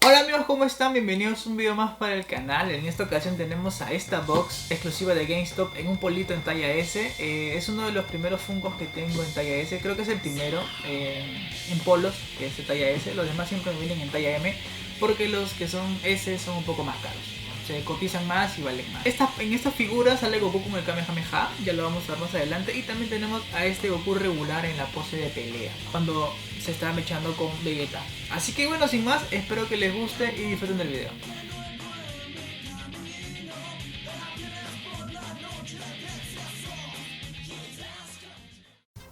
Hola amigos, ¿cómo están? Bienvenidos a un video más para el canal. En esta ocasión tenemos a esta box exclusiva de GameStop en un polito en talla S. Es uno de los primeros Funkos que tengo en talla S. Creo que es el primero en polos que es de talla S. Los demás siempre me vienen en talla M porque los que son S son un poco más caros. Se cotizan más y valen más. En esta figura sale Goku con el Kamehameha, ya lo vamos a ver más adelante. Y también tenemos a este Goku regular en la pose de pelea, cuando se está mechando con Vegeta. Así que bueno, sin más, espero que les guste y disfruten del video.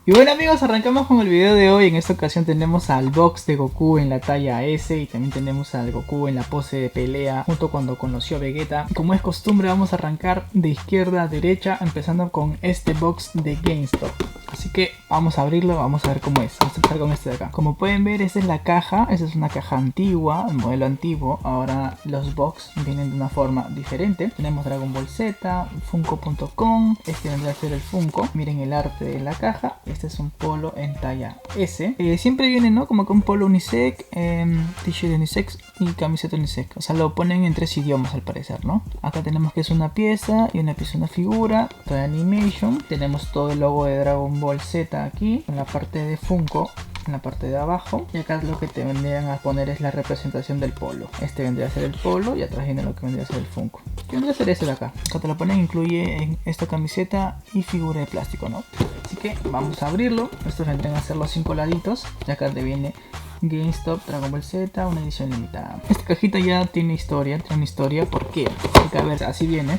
Y bueno amigos, arrancamos con el video de hoy. En esta ocasión tenemos al box de Goku en la talla S y también tenemos al Goku en la pose de pelea junto cuando conoció a Vegeta. Como es costumbre, vamos a arrancar de izquierda a derecha empezando con este box de GameStop. Así que vamos a abrirlo, vamos a ver cómo es. Vamos a empezar con este de acá. Como pueden ver, esta es la caja. Esta es una caja antigua, el modelo antiguo. Ahora los box vienen de una forma diferente. Tenemos Dragon Ball Z, Funko.com. Este vendrá a ser el Funko. Miren el arte de la caja. Este es un polo en talla S. Siempre viene, ¿no? Como que un polo unisex, t-shirt unisex y camiseta unisex. O sea, lo ponen en 3 idiomas al parecer, ¿no? Acá tenemos que es una pieza y una pieza, una figura. Toda animation. Tenemos todo el logo de Dragon Ball Z aquí, en la parte de Funko, en la parte de abajo. Y acá lo que te vendrían a poner es la representación del polo. Este vendría a ser el polo y atrás viene lo que vendría a ser el Funko. ¿Qué vendría a ser ese de acá? Acá te lo ponen, incluye en esta camiseta y figura de plástico, ¿no? Así que vamos a abrirlo. Estos vendrían a ser los 5 laditos. Y acá te viene GameStop Dragon Ball Z, una edición limitada. Esta cajita ya tiene historia, ¿por qué? Porque a ver, así viene.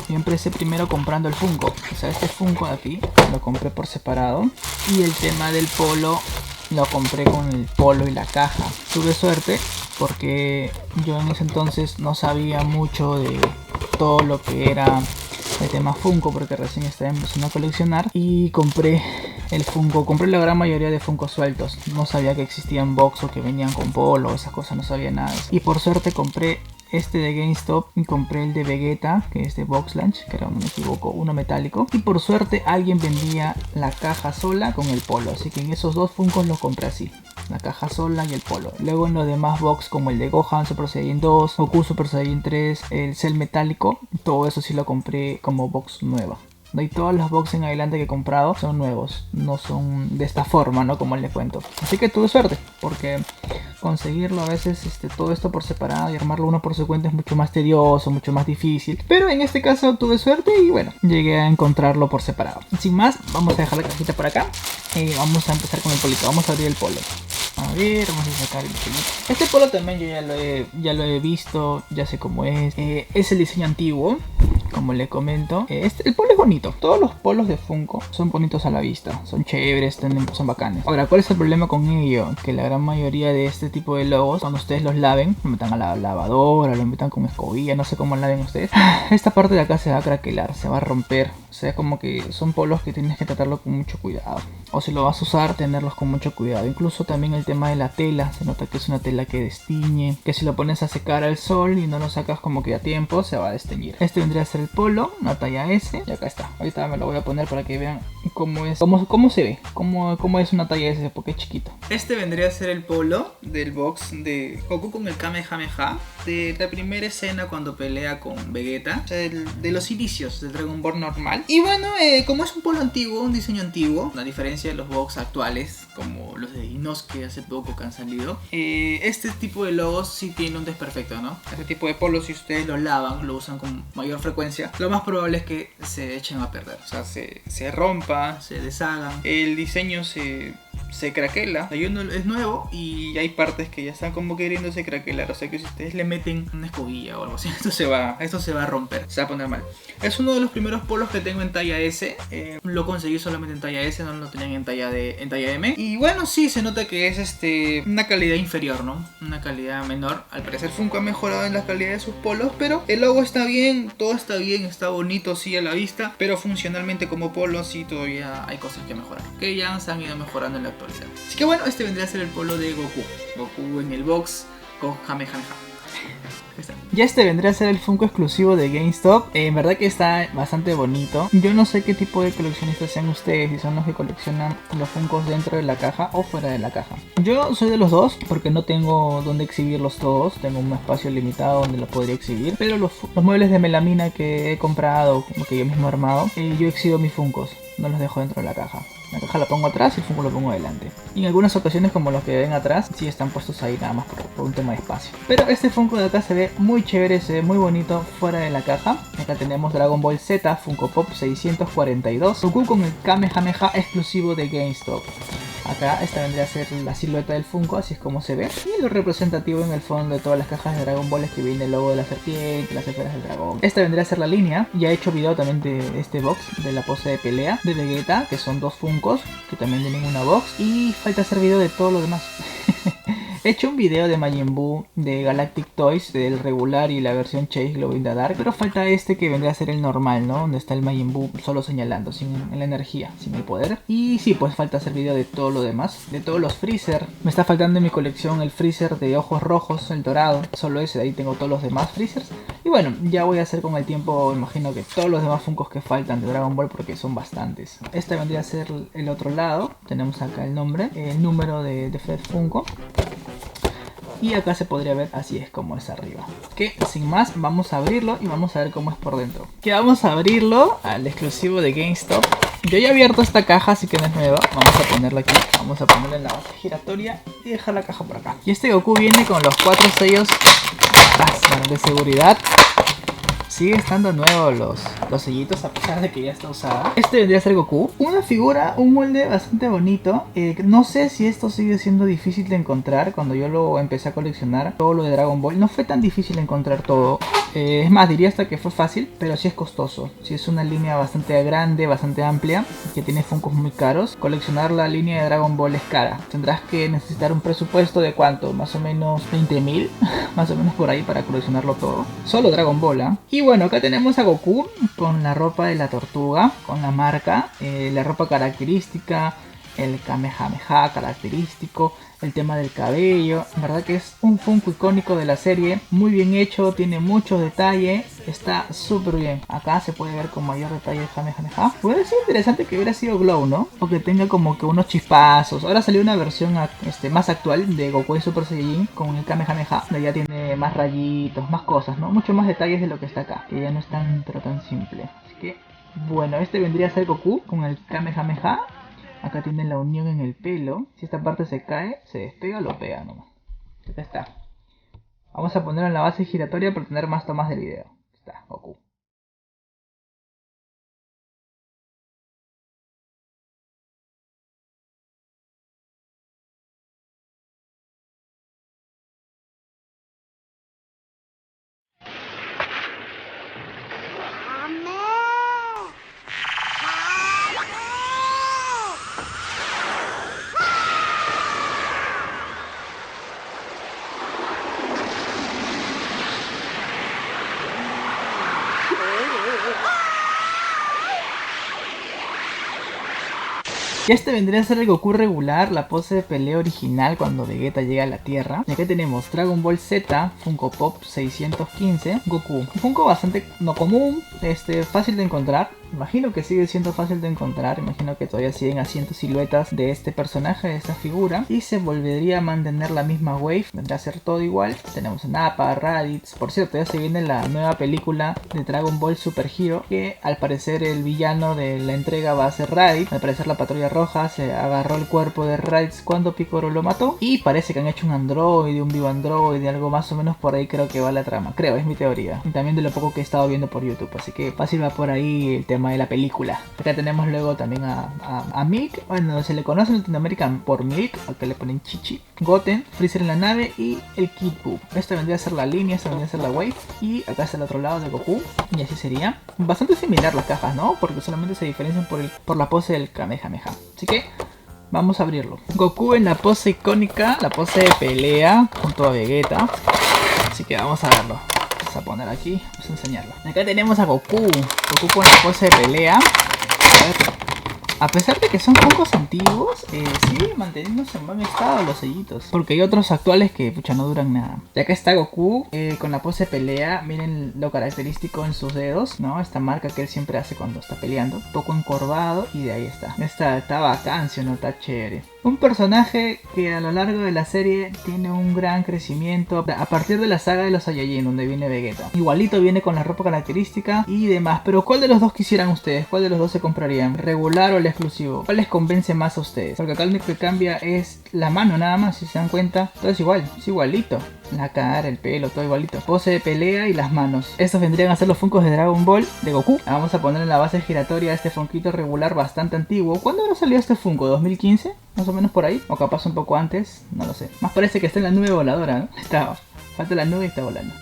Yo empecé primero comprando el Funko. O sea, este Funko de aquí lo compré por separado. Y el tema del polo lo compré con el polo y la caja. Tuve suerte porque yo en ese entonces no sabía mucho de todo lo que era el tema Funko, porque recién estaba empezando a coleccionar. Y compré el Funko, compré la gran mayoría de Funko sueltos. No sabía que existían box o que venían con polo, esas cosas, no sabía nada de eso. Y por suerte compré este de GameStop y compré el de Vegeta, que es de Box Lunch, que era, no me equivoco, uno metálico. Y por suerte alguien vendía la caja sola con el polo, así que en esos dos Funkos los compré así, la caja sola y el polo. Luego en los demás box, como el de Gohan Super Saiyan 2, Goku Super Saiyan 3, el Cell metálico, todo eso sí lo compré como box nueva. Y todas las boxes en adelante que he comprado son nuevos, no son de esta forma, ¿no? Como les cuento. Así que tuve suerte, porque conseguirlo a veces todo esto por separado y armarlo uno por su cuenta es mucho más tedioso, mucho más difícil. Pero en este caso tuve suerte y bueno, llegué a encontrarlo por separado. Sin más, vamos a dejar la cajita por acá y vamos a empezar con el polito. Vamos a abrir el polo. A ver, vamos a sacar el polito. Este polo también yo ya lo he visto, ya sé cómo es. Es el diseño antiguo, como le comento. El polo es bonito. Todos los polos de Funko son bonitos a la vista, son chéveres, son bacanes. Ahora, ¿cuál es el problema con ello? Que la gran mayoría de este tipo de logos, cuando ustedes los laven, lo metan a la lavadora, lo metan con escobilla, no sé cómo laven ustedes, esta parte de acá se va a craquelar, se va a romper. O sea, como que son polos que tienes que tratarlo con mucho cuidado. O si lo vas a usar, tenerlos con mucho cuidado. Incluso también el tema de la tela, se nota que es una tela que destiñe, que si lo pones a secar al sol y no lo sacas como que a tiempo, se va a desteñir. Este vendría a ser el polo, una talla S, y acá está. Ahorita me lo voy a poner para que vean cómo es, cómo se ve, cómo es una talla S, porque es chiquito. Este vendría a ser el polo del box de Goku con el Kamehameha, de la primera escena cuando pelea con Vegeta, o sea, de los inicios del Dragon Ball normal. Y bueno, como es un polo antiguo, un diseño antiguo, a diferencia de los box actuales, como los de Inosuke hace poco que han salido, este tipo de logos sí tiene un desperfecto, ¿no? Este tipo de polos, si ustedes los lavan, lo usan con mayor frecuencia, lo más probable es que se echen a perder, o sea, se rompa, se deshagan, el diseño se craquela. Hay uno es nuevo y hay partes que ya están como queriéndose craquelar. O sea que si ustedes le meten una escobilla o algo así, esto se va a romper, se va a poner mal. Es uno de los primeros polos que tengo en talla S. Lo conseguí solamente en talla S, no lo tenían en talla M. Y bueno, sí, se nota que es una calidad inferior, ¿no? Una calidad menor. Al parecer Funko ha mejorado en la calidad de sus polos, pero el logo está bien, todo está bien, está bonito sí a la vista, pero funcionalmente como polo sí todavía hay cosas que mejorar, que ya se han ido mejorando en la actualidad. Así que bueno, este vendría a ser el polo de Goku en el box con Kamehameha. Ya este vendría a ser el Funko exclusivo de GameStop. En verdad que está bastante bonito. Yo no sé qué tipo de coleccionistas sean ustedes, si son los que coleccionan los Funkos dentro de la caja o fuera de la caja. Yo soy de los dos porque no tengo donde exhibirlos todos. Tengo un espacio limitado donde los podría exhibir. Pero los muebles de melamina que he comprado, que yo mismo he armado, yo exhibo mis Funkos. No los dejo dentro de la caja. La caja la pongo atrás y el Funko lo pongo adelante. Y en algunas ocasiones, como los que ven atrás, sí están puestos ahí nada más por un tema de espacio. Pero este Funko de acá se ve muy chévere, se ve muy bonito fuera de la caja. Acá tenemos Dragon Ball Z, Funko Pop 642, Goku con el Kamehameha exclusivo de GameStop. Acá esta vendría a ser la silueta del Funko, así es como se ve. Y lo representativo en el fondo de todas las cajas de Dragon Ball es que viene el logo de la serpiente, las esferas del dragón. Esta vendría a ser la línea. Ya he hecho video también de este box, de la pose de pelea de Vegeta, que son dos Funkos, que también tienen una box. Y falta hacer video de todo lo demás. He hecho un video de Majin Buu, de Galactic Toys, del regular y la versión Chase Glow in the Dark. Pero falta este que vendría a ser el normal, ¿no? Donde está el Majin Buu solo señalando, sin la energía, sin el poder. Y sí, pues falta hacer video de todo lo demás, de todos los Freezer. Me está faltando en mi colección el Freezer de ojos rojos, el dorado. Solo ese, de ahí tengo todos los demás Freezers. Y bueno, ya voy a hacer con el tiempo, imagino que todos los demás Funkos que faltan de Dragon Ball, porque son bastantes. Este vendría a ser el otro lado. Tenemos acá el nombre, el número de Fred Funko. Y acá se podría ver, así es como es arriba. Que sin más, vamos a abrirlo y vamos a ver cómo es por dentro. Que vamos a abrirlo al exclusivo de GameStop. Yo ya he abierto esta caja, así que no es nueva. Vamos a ponerla aquí, vamos a ponerla en la base giratoria y dejar la caja por acá. Y este Goku viene con los 4 sellos de seguridad. Sigue estando nuevo los sellitos a pesar de que ya está usada. Este vendría a ser Goku. Una figura, un molde bastante bonito. No sé si esto sigue siendo difícil de encontrar. Cuando yo lo empecé a coleccionar, todo lo de Dragon Ball, no fue tan difícil encontrar todo. Es más, diría hasta que fue fácil, pero sí es costoso. Sí es una línea bastante grande, bastante amplia, que tiene Funkos muy caros. Coleccionar la línea de Dragon Ball es cara. Tendrás que necesitar un presupuesto de ¿cuánto? Más o menos 20.000, más o menos por ahí para coleccionarlo todo. Solo Dragon Ball, ¿eh? Y bueno, acá tenemos a Goku con la ropa de la tortuga, con la marca, la ropa característica, el Kamehameha característico, el tema del cabello. En verdad que es un Funko icónico de la serie, muy bien hecho, tiene mucho detalle, está súper bien. Acá se puede ver con mayor detalle el Kamehameha. Hubiera sido interesante que hubiera sido Glow, ¿no? O que tenga como que unos chispazos. Ahora salió una versión más actual de Goku en Super Saiyajin con el Kamehameha, donde ya tiene más rayitos, más cosas, ¿no? Mucho más detalles de lo que está acá, que ya no es tan, pero tan simple. Así que, bueno, este vendría a ser Goku con el Kamehameha. Acá tienen la unión en el pelo. Si esta parte se cae, se despega, lo pega nomás. Ya está. Vamos a ponerlo en la base giratoria para tener más tomas del video. Está, Goku. Y este vendría a ser el Goku regular, la pose de pelea original cuando Vegeta llega a la Tierra. Y acá tenemos Dragon Ball Z, Funko Pop 615, Goku. Un Funko bastante no común, fácil de encontrar. Imagino que sigue siendo fácil de encontrar, imagino que todavía siguen haciendo siluetas de este personaje, de esta figura. Y se volvería a mantener la misma wave, vendrá a ser todo igual. Tenemos Nappa, Raditz. Por cierto, ya se viene la nueva película de Dragon Ball Super Hero, que al parecer el villano de la entrega va a ser Raditz. Al parecer la Patrulla Roja se agarró el cuerpo de Raditz cuando Piccolo lo mató. Y parece que han hecho un androide, un vivo androide, algo más o menos por ahí creo que va la trama. Creo, es mi teoría. Y también de lo poco que he estado viendo por YouTube, así que fácil va por ahí el tema de la película. Acá tenemos luego también a Milk, bueno, se le conoce en Latinoamérica por Milk, acá le ponen Chichi, Goten, Freezer en la nave y el Kid Buu. Esta vendría a ser la línea, esta vendría a ser la wave, y acá está el otro lado de Goku, y así sería. Bastante similar las cajas, ¿no? Porque solamente se diferencian por la pose del Kamehameha. Así que vamos a abrirlo. Goku en la pose icónica, la pose de pelea junto a Vegeta. Así que vamos a verlo. Vamos a poner aquí, vamos a enseñarlo. Acá tenemos a Goku. Goku con la pose de pelea. A ver. A pesar de que son Funkos antiguos, sigue manteniéndose en buen estado los sellitos. Porque hay otros actuales que pucha no duran nada. Y acá está Goku con la pose de pelea. Miren lo característico en sus dedos, ¿no? Esta marca que él siempre hace cuando está peleando. Un poco encorvado y de ahí está. Está bacán, ¿sí o no? Está chévere. Un personaje que a lo largo de la serie tiene un gran crecimiento a partir de la saga de los Saiyajin, donde viene Vegeta. Igualito viene con la ropa característica y demás. Pero ¿cuál de los dos quisieran ustedes? ¿Cuál de los dos se comprarían? ¿Regular o el exclusivo? ¿Cuál les convence más a ustedes? Porque acá lo único que cambia es la mano nada más, si se dan cuenta. Todo es igual, es igualito. La cara, el pelo, todo igualito. Pose de pelea y las manos. Estos vendrían a ser los Funkos de Dragon Ball de Goku. Vamos a poner en la base giratoria este Funkito regular bastante antiguo. ¿Cuándo habrá salido este Funko? ¿2015? Más o menos por ahí. O capaz un poco antes. No lo sé. Más parece que está en la nube voladora, ¿no? Falta la nube y está volando.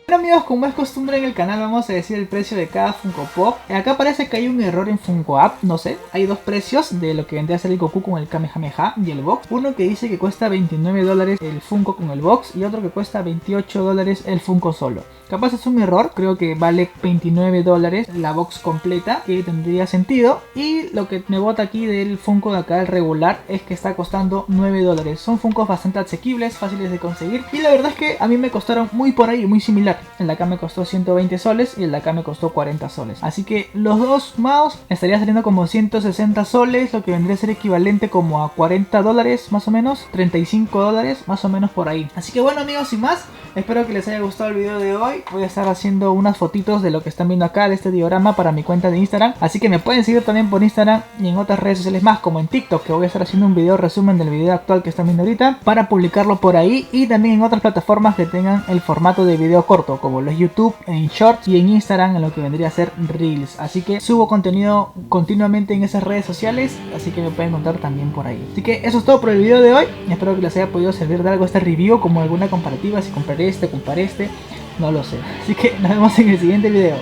Bueno amigos, como es costumbre en el canal vamos a decir el precio de cada Funko Pop. Acá parece que hay un error en Funko App, no sé. Hay dos precios de lo que vendría a ser el Goku con el Kamehameha y el box. Uno que dice que cuesta $29 el Funko con el box y otro que cuesta $28 el Funko solo. Capaz es un error, creo que vale $29 la box completa, que tendría sentido. Y lo que me bota aquí del Funko de acá, el regular, es que está costando $9. Son Funkos bastante asequibles, fáciles de conseguir. Y la verdad es que a mí me costaron muy por ahí, muy similar. El de acá me costó 120 soles y el de acá me costó 40 soles. Así que los dos mouse estaría saliendo como 160 soles, lo que vendría a ser equivalente como a $40 más o menos, $35 más o menos por ahí. Así que bueno amigos, sin más, espero que les haya gustado el video de hoy. Voy a estar haciendo unas fotitos de lo que están viendo acá, de este diorama, para mi cuenta de Instagram. Así que me pueden seguir también por Instagram y en otras redes sociales más, como en TikTok, que voy a estar haciendo un video resumen del video actual que están viendo ahorita, para publicarlo por ahí. Y también en otras plataformas que tengan el formato de video corto, como lo es YouTube, en Shorts y en Instagram en lo que vendría a ser Reels. Así que subo contenido continuamente en esas redes sociales, así que me pueden encontrar también por ahí. Así que eso es todo por el video de hoy. Espero que les haya podido servir de algo este review, como alguna comparativa, si compraré este, compraré este, no lo sé. Así que nos vemos en el siguiente video.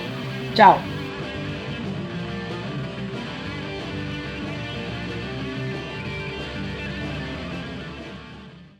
Chao.